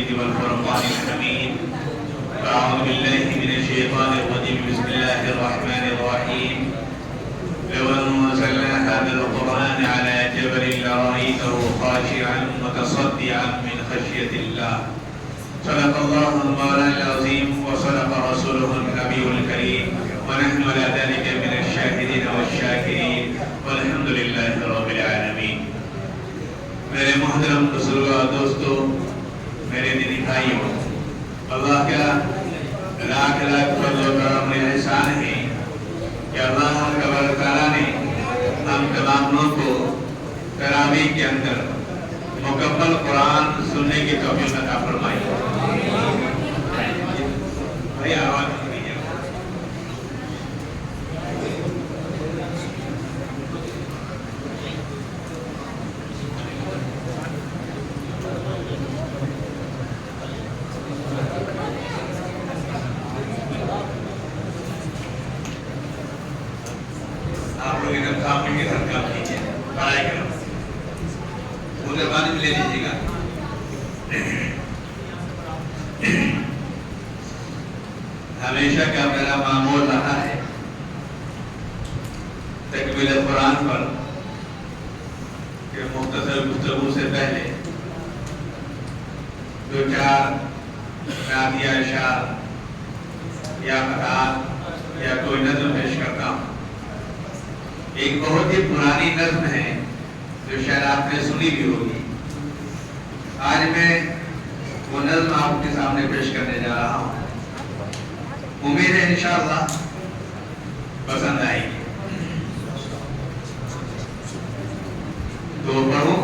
المجيد والفرقان الحميد. أعوذ بالله من الشيطان الرجيم. بسم الله الرحمن الرحيم. لو أنزلنا هذا القرآن على جبل لرأيته خاشعا متصدعا من خشية الله. صدق الله المولى العظيم وصدق رسوله النبي الكريم ونحن على ذلك من الشاهدين والشاكرين والحمد لله رب العالمين. میرے محترم بزرگوں دوستوں، میرے دینی بھائیوں، اللہ کا لاکھ لاکھ فضل و کرم و احسان ہے کہ اللہ تبارک تعالیٰ نے ہم تمام لوگوں کو تراویح کے اندر مکمل قرآن سننے کی توفیق عطا فرمائی. بھائی آواز آپ لوگ ادھر کام کے ساتھ کام کیجیے، پڑھائی کرو، ادھر پانی بھی لے لیجیے گا. ہمیشہ کا میرا معمول رہا ہے تکمیل قرآن پر کہ مختصر گفتگو سے پہلے دو چار نعتیہ اشعار یا قطعات یا کوئی نظم پیش کرتا ہوں. ایک بہت ہی پرانی نظم ہے جو شاید آپ نے سنی بھی ہوگی. آج میں وہ نظم آپ کے سامنے پیش کرنے جا رہا ہوں. امید ہے انشاءاللہ پسند آئے گی. تو پڑھوں.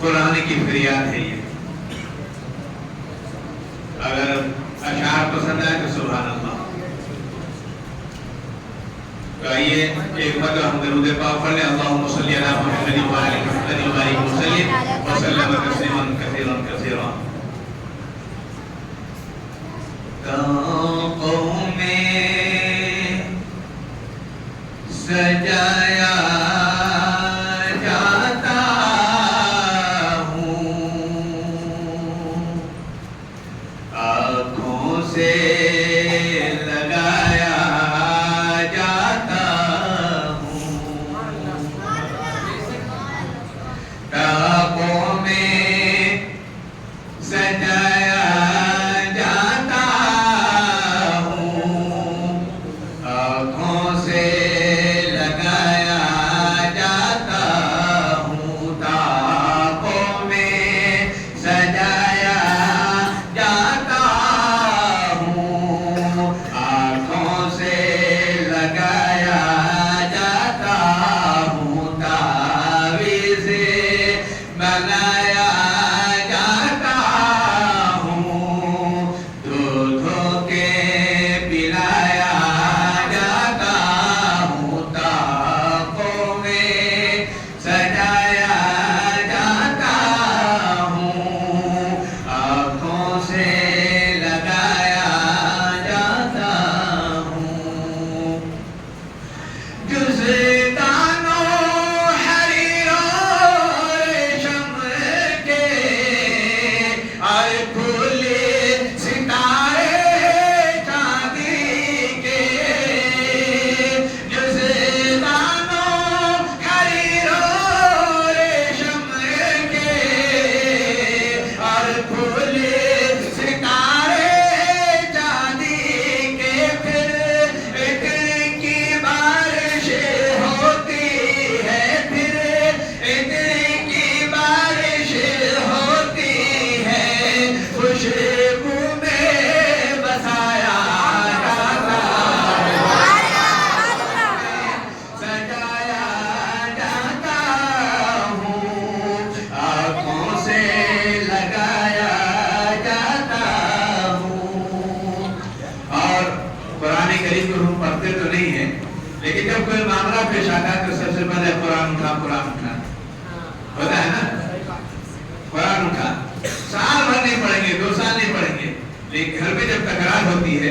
قرآن کی فریاد ہے یہ. اگر اشعار پسند آئے تو سبحان اللہ. تو آئیے ایک مرتبہ ہم درود پاک پڑھ لیں. اللہم صلی علی محمد وعلی محمد وبارک وسلم وسلم تسلیما کثیرا کثیرا. تاقوں میں سجایا جاتا ہوں، آنکھوں سے لگایا جاتا ہوں. تاقوں میں سجایا لیکن جب کوئی معاملہ پیش آتا ہے تو سب سے پہلے قرآن اٹھا ہوتا ہے نا. قرآن اٹھا. سال بھر نہیں پڑھیں گے، 2 سال نہیں پڑھیں گے، لیکن گھر میں جب تکرار ہوتی ہے،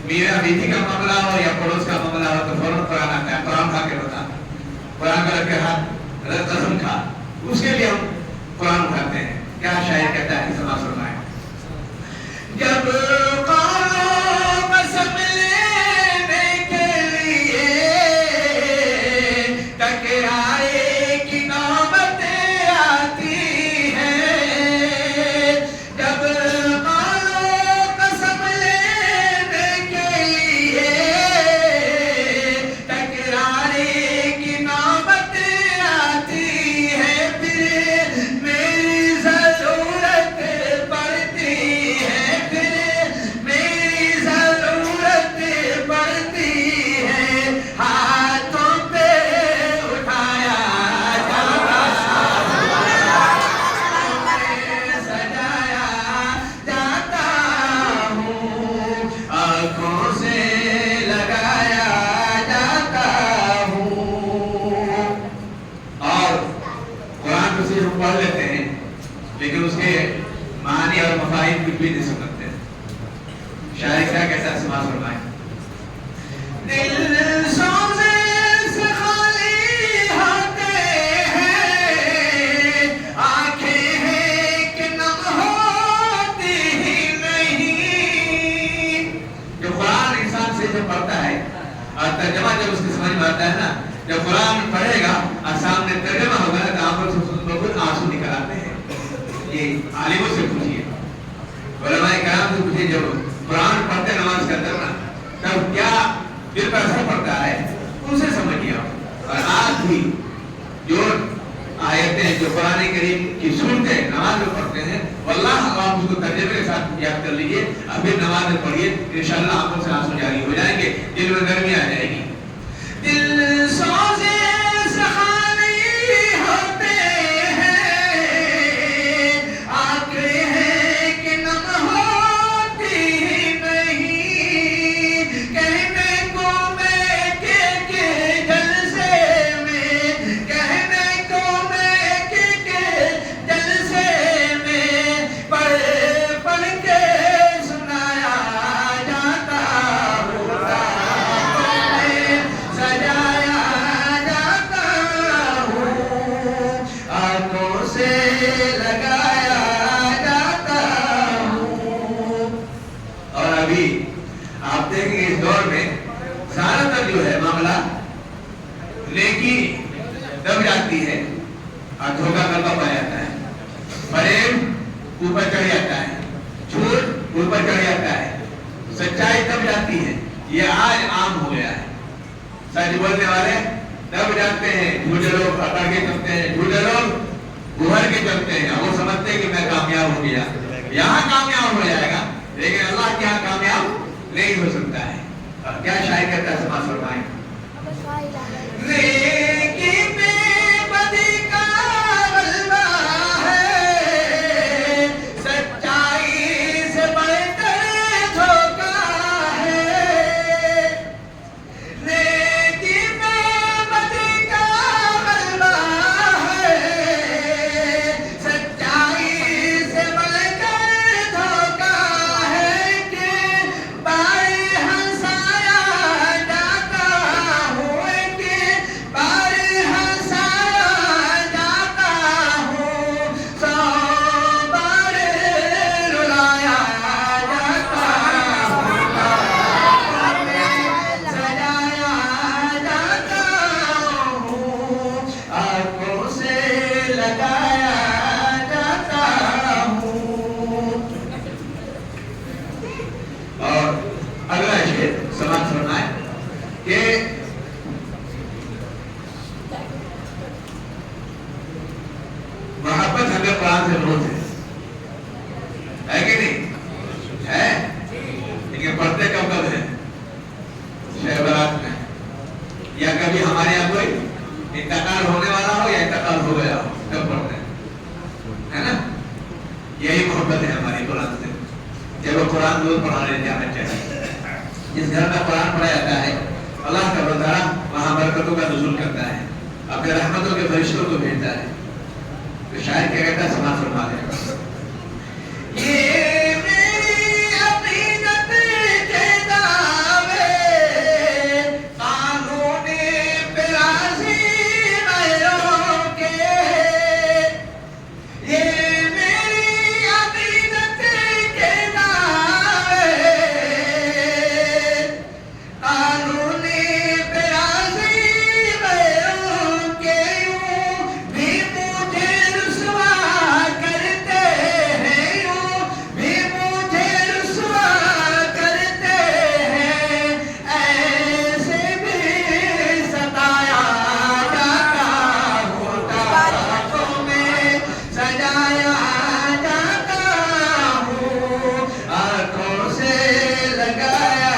میرا بیٹی کا معاملہ ہو یا پڑوس کا معاملہ ہو، تو فوراً قرآن آتا ہے. قرآن کھا کے بتا، قرآن کا رکھے ہاتھ قسم کھا. اس کے لیے ہم جب قرآن پڑھے گا اور سامنے ترجمہ ہوگا تو آنکھوں سے بہت آنسو نکل آتے ہیں. یہ عالموں سے پوچھیے, علماء کرام سے پوچھیے, جب قرآن پڑھتے نماز کا درنا تب کیا دل پر اثر پڑتا ہے, ان سے سمجھیے آپ. اور آج بھی جو آیتیں جو قرآن کریم کی صورتیں نماز میں پڑھتے ہیں, واللہ آپ اس کو ترجمے کے ساتھ یاد کر لیجئے, ابھی نماز میں پڑھیے, انشاءاللہ آنکھوں سے آنسو جاری ہو جائیں گے, دل میں گرمی آ جائے گی. دل سوزے سخانے ہوتے ہیں, آنکھیں ہیں کہ نم ہوتی نہیں, کہنے کو میں کہ جلسے میں, کہنے کو میں کہ جلسے میں, پڑھ پڑھ کے سنایا جاتا ہوتا ہے, سجایا جاتا ہوں, آنکھوں سے لگایا جاتا ہوں. اور ابھی آپ دیکھیں گے اس دور میں زیادہ تر جو ہے معاملہ نیکی دب جاتی ہے اور دھوکہ کرتا پایا جاتا ہے, فریب اوپر چڑھ جاتا ہے, جھوٹ اوپر چڑھ جاتا ہے, سچائی دب جاتی ہے. یہ آج عام ہو گیا ہے. سچ بولنے والے دب جاتے ہیں, جھوٹے لوگ اکڑ کے چلتے ہیں, جھوٹے لوگ ابھر کے چلتے ہیں, اور وہ سمجھتے ہیں کہ میں کامیاب ہو گیا. یہاں کامیاب ہو جائے گا لیکن اللہ کے یہاں کامیاب نہیں ہو سکتا ہے. اور کیا شاعر کہتا ہے, سماج فرمائیں, نیکی میں بدی کا غلبہ ہے, سچائی سے بڑھ کر دھوکہ ہے. نیکی میں بدی کا غلبہ ہے, سچائی سے بڑھ کر دھوکہ ہے, کہ بارے ہنسایا جاتا ہوں, کہ بارے ہنسایا جاتا ہوں, سو بارے رلایا جاتا ہوں, سجایا جاتا ہوں, آنکھوں سے لگایا جاتا ہوں. اور اگلا شعر سماعت فرمائے کہ محبت ہمیں قرآن سے روز ہے کہ نہیں ہے, لیکن پڑھتے کب کب ہے, شب برات میں, یا کبھی ہمارے یہاں کوئی انتقال ہونے والا ہو یا انتقال ہو گیا ہو تب پڑھتے ہیں, ہے نا. یہی محبت ہے ہماری قرآن سے. جب قرآن روز پڑھانے جانا چاہیے. جس گھر میں قرآن پڑھا جاتا ہے اللہ کا تعالیٰ وہاں برکتوں کا نزول کرتا ہے, اپنے رحمتوں کے فرشتوں کو بھیجتا ہے. تو شاعر کیا کہتا ہے, سماعت فرما لیں, یہ میری عقیدت کے دعوے قانون پہ راضی غیروں کے, یہ میری عقیدت کے دعوے قانون پہ راضی غیروں کے, یوں بھی مجھے رسوا کرتے ہیں, یوں بھی مجھے رسوا کرتے ہیں, ایسے بھی ستایا جاتا ہوتا, آنکھوں میں سجایا جاتا ہوں, آنکھوں سے لگایا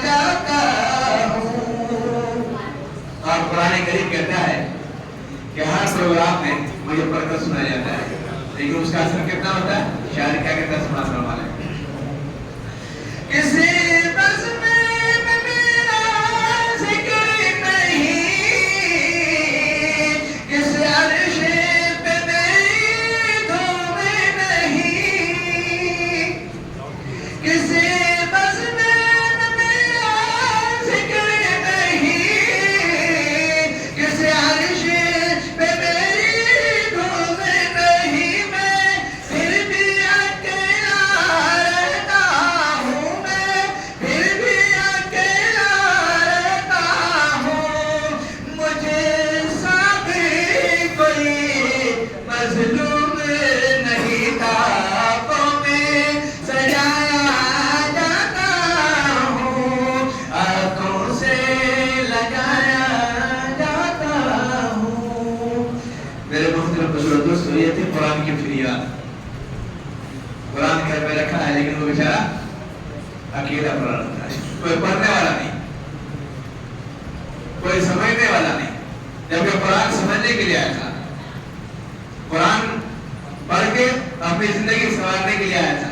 جاتا ہوں. اور قرآن کریم کہتا ہے کہ ہر پروگرام میں مجھے پڑھ کر سنا جاتا ہے, لیکن اس کا اثر کتنا ہوتا ہے. شاعر کیا کہتا ہے, سماعت فرما لیں, کسی بزم میں میرا ذکر نہیں, کسی عرش پہ میری دھوم نہیں, کسی بزم میں میرا ذکر نہیں, کسی عرش پہ میری دھوم نہیں, میں پھر بھی اکیلا رہتا ہوں, میں لیکن وہ بیچارہ اکیلا پڑا رہتا ہے، کوئی پڑھنے والا نہیں، کوئی سمجھنے والا نہیں. جبکہ قرآن سمجھنے کے لیے آیا تھا، قرآن پڑھ کے اپنی زندگی سنوارنے کے لیے آیا تھا،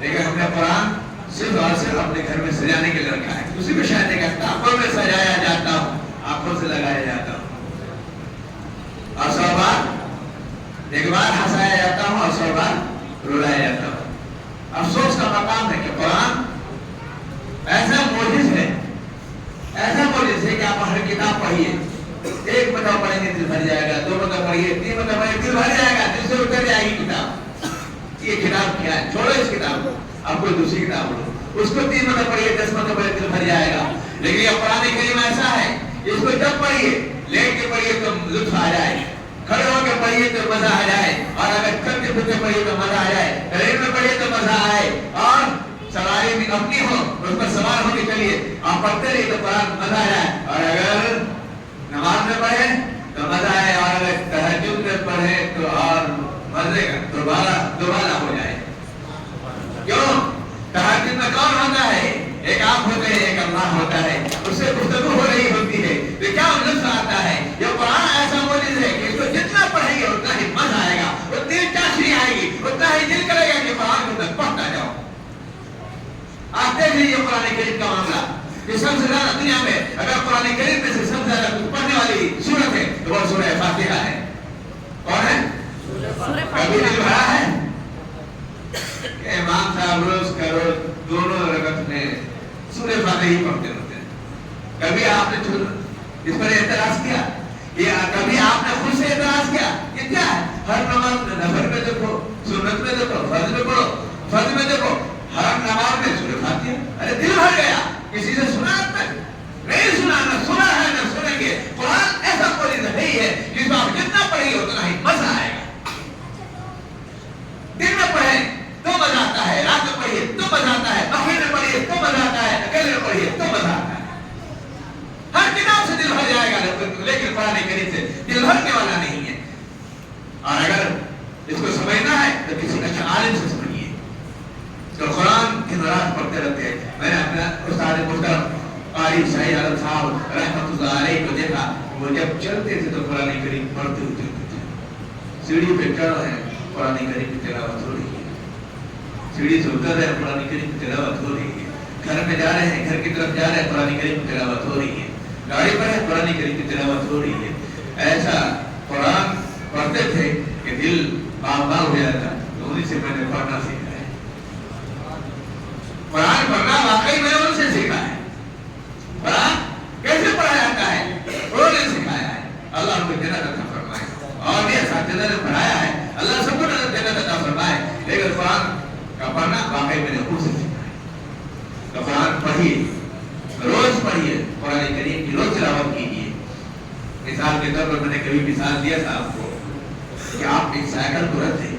لیکن ہم نے قرآن صرف اور صرف اپنے گھر میں سجانے کے لیے رکھا ہے. اسی کو شاید ایک آنکھوں میں سجایا جاتا ہوں، آنکھوں سے لگایا جاتا ہوں، اور 100 بار ایک بار ہنسایا جاتا ہوں اور 100 بار رلایا جاتا ہوں. افسوس کا مقام ہے کہ قرآن ایسا معجز ہے، ایسا معجز ہے کہ آپ ہر کتاب پڑھیے، ایک مرتبہ پڑھیں گے دل بھر جائے گا، 2 مرتبہ پڑھیے، 3 مرتبہ پڑھیے، دل بھر جائے گا، دل سے اتر جائے گی کتاب. یہ کتاب کیا ہے؟ چھوڑو اس کتاب کو، آپ کوئی دوسری کتاب لو، اس کو 3 مرتبہ پڑھیے، 10 مرتبہ پڑھیے، دل بھر جائے گا. لیکن یہ قرآن کریم ایسا ہے، اس کو جب پڑھیے، لیٹ کے پڑھیے تو لطف آ جائے، کھڑے ہو کے پڑھیے تو مزہ آ جائے، اور اگر چلتے پھرتے پڑھیے تو مزہ آ جائے، ٹرین میں پڑھیے تو مزہ آئے، اور سواری بھی اپنی ہو اس پر سوار ہو کے چلیے، آپ پڑھتے رہیے تو قرآن مزہ آ جائے. اور اگر نماز میں پڑھے تو مزہ آئے، اور اگر تہجد میں پڑھے تو اور مزے کا دوبارہ ہو جائے. کیوں؟ تہجد میں کون ہوتا ہے؟ ایک آپ ہوتے ہیں، ایک اللہ ہوتا ہے، اس سے گفتگو ہو رہی ہوتی ہے تو کیا لطف آتا ہے. یہ قرآن ایسا معجز ہے کہ اس کو جتنا پڑھیں گے اتنا ہی مزہ آئے گا، اتنی چاشنی آئے گی، اتنا ہی دل کرے گا کہ قرآن کو تک پڑھتا جاؤ. آپ دیکھ لیجیے قرآن کریم کا معاملہ، کہ سب سے زیادہ دنیا میں اگر قرآن کریم میں سے سب سے زیادہ کچھ پڑھنے والی سورت ہے تو وہ سورہ فاتحہ ہے. کون ہے؟ کبھی دل بھرا ہے کہ امام صاحب روز کا روز دونوں رکعت میں سورہ فاتحہ ہی پڑھتے ہوتے ہیں؟ کبھی آپ نے اس پر اعتراض کیا؟ یا کبھی آپ نے خود سے اعتراض کیا؟ یہ کیا ہے؟ ہر نماز نفل میں دیکھو، سنت میں دیکھو، فرض میں پڑھو، فرض میں دیکھو، ہر نماز میں سورہ فاتحہ. ارے دل بھر گیا، کسی سے سنا نہیں سنا، نہ سنا ہے نہ سنیں گے. قرآن ایسا کوئی نہیں ہے جس میں آپ جتنا پڑھیں گے اتنا ہی مزہ آئے گا. دن میں پڑھیں تو مزہ آتا ہے، رات میں پڑھیے تو مزہ آتا ہے، مہینے میں پڑھیے تو مزہ آتا ہے، اکیلے میں پڑھیے تو مزہ آتا ہے. ہر کتاب سے دل بھر جائے گا، لیکن قرآن کریم سے دل بھرنے والا نہیں ہے. اور اگر اس کو سمجھنا ہے تو کسی اچھے عالم سے سمجھیے. تو قرآن کی نراز پڑھتے رہتے ہیں. میں نے اپنا استاد محترم قاری شاہی عالم صاحب رحمۃ اللہ علیہ کو دیکھا، وہ جب چلتے تھے تو قرآن کریم پڑھتے ہوتے تھے. سیڑھی پہ چڑھ رہے ہیں، قرآن کریم کی تلاوت ہو رہی ہے، سیڑھی سے اتر رہے ہیں، قرآن کریم کی تلاوت ہو رہی ہے، گھر میں جا رہے ہیں، گھر کی طرف جا رہے ہیں، قرآن کریم کی تلاوت ہو رہی ہے، گاڑی پر ہے، قرآن کریم کی تلاوت ہو رہی ہے. ایسا قرآن پڑھتے تھے کہ دل باغ ہو جاتا. تو انہیں سے میں نے پڑھنا سیکھا ہے. قرآن پڑھنا واقعی میں نے ان سے سیکھا ہے. قرآن کیسے پڑھا جاتا ہے انہوں نے سکھایا ہے. اللہ ان کو جنت عطا فرمائے، اور یہ اساتذہ نے پڑھایا ہے، اللہ سب کو جنت عطا فرمائے. لیکن قرآن کا پڑھنا واقعی میں نے خود سے سیکھا ہے. تو قرآن پڑھیے، روز پڑھیے، قرآن کریم کی روز تلاوت کیجیے. مثال کے طور پر میں نے کبھی مثال دیا تھا آپ کو کہ آپ ایک سائیکل کو رکھ دیں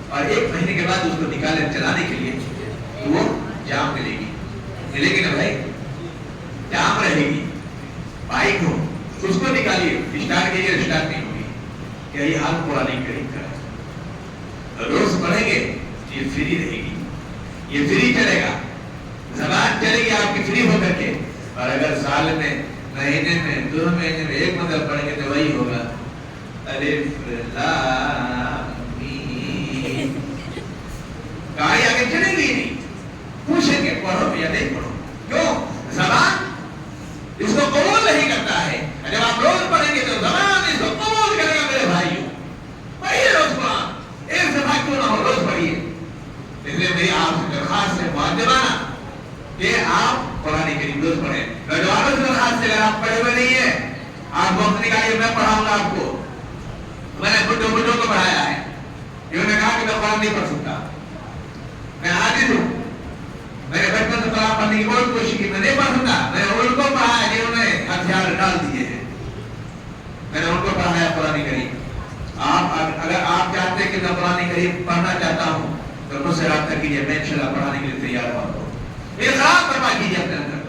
اور 1 مہینے کے بعد اس کو نکالیں چلانے کے لیے تو وہ جام ملے گی، ملے گی نا بھائی؟ جام رہے گی. بائک ہو اس کو نکالیے، اسٹارٹ کیجیے، اسٹارٹ نہیں ہوگی. کیا یہ حال قرآن کریم کا ہے؟ روز پڑھیں گے یہ فری رہے گی، یہ فری چلے گا، زبان چلے گی آپ کی فری ہو کر کے. اور اگر سال میں، مہینے میں، 2 مہینے میں 1 مطلب پڑھیں گے تو وہی ہوگا الف لام میم. گاڑی آگے چلے گی نہیں، پوچھیں گے پڑھو یا نہیں پڑھو. کیوں؟ زبان اس کو قبول نہیں کرتا ہے. جب آپ روز پڑھیں گے تو زبان اس کو قبول کرے گا. میرے بھائیو پڑھیے روز قرآن، ایک دفعہ کیوں نہ ہو روز پڑھیے. اس لیے میری آپ سے درخواست ہے مؤدبانہ کہ آپ قرآن کریم روز پڑھیں. نوجوانوں سے درخواست ہے اگر آپ پڑھے ہوئے نہیں ہیں آپ وقت نکالیے، میں پڑھاؤں گا آپ کو. میں نے بڈھوں کو پڑھایا ہے. انہوں نے کہا کہ میں قرآن نہیں پڑھ سکتا، میں عاجز ہوں. میں نے بچپن سے قرآن پڑھنے کی بہت کوشش کی، میں نہیں پڑھ سکتا. میں نے ان کو پڑھایا جنہوں نے ہتھیار ڈال دیے ہیں، میں نے ان کو پڑھایا قرآن کریم. اگر آپ چاہتے ہیں کہ میں قرآن کریم پڑھنا چاہتا ہوں تو مجھ سے رابطہ کیجیے، میں انشاءاللہ پڑھانے کے لیے تیار ہوں. اخلاص برپا کیجیے اپنے اندر،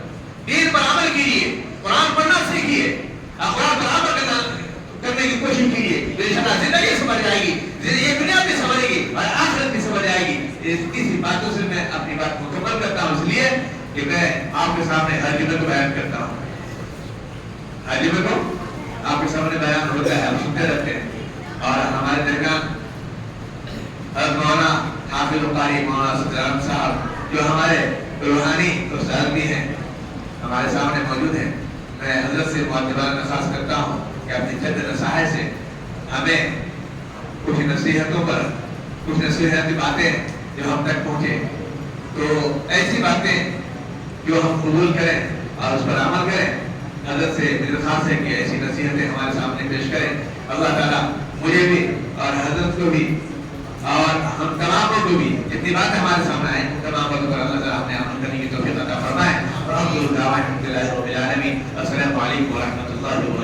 دین پر عمل کیجیے، قرآن پڑھنا سیکھیے، قرآن پر عمل کرنے کی کوشش کیجیے. انشاءاللہ زندگی سمجھ جائے گی، یہ دنیا بھی سمجھے گی اور آخرت بھی سمجھ جائے گی. اسی باتوں سے میں اپنی بات مکمل کرتا ہوں، اس لیے کہ میں آپ کے سامنے ہر جملے کو بیان کرتا ہوں، ہر جملے کو آپ کے سامنے بیان ہوتا ہے، ہم سنتے رہتے ہیں۔ اور ہمارے درمیان مولانا حافظ القاری مولانا سترام صاحب جو ہمارے روحانی استاد بھی ہیں، ہمارے سامنے موجود ہیں۔ میں حضرت سے معتبرانہ درخواست کرتا ہوں کہ اپنی چند نصائح سے ہمیں کچھ نصیحتوں پر، کچھ نصیحتی باتیں جو ہم تک پہنچے، تو ایسی باتیں جو ہم قبول کریں اور اس پر عمل کریں۔ حضرت سے میری درخواست ہے کہ ایسی نصیحتیں ہمارے سامنے پیش کریں۔ اللہ تعالیٰ مجھے بھی اور حضرت کو بھی اور ہم تمام کو بھی جتنی باتیں ہمارے سامنے آئیں تمام باتوں پر اللہ تعالیٰ ہمیں عمل کرنے کی توفیق عطا فرمائے۔ الحمد للہ رب العالمین، السلام علیکم ورحمۃ اللہ وبرکاتہ۔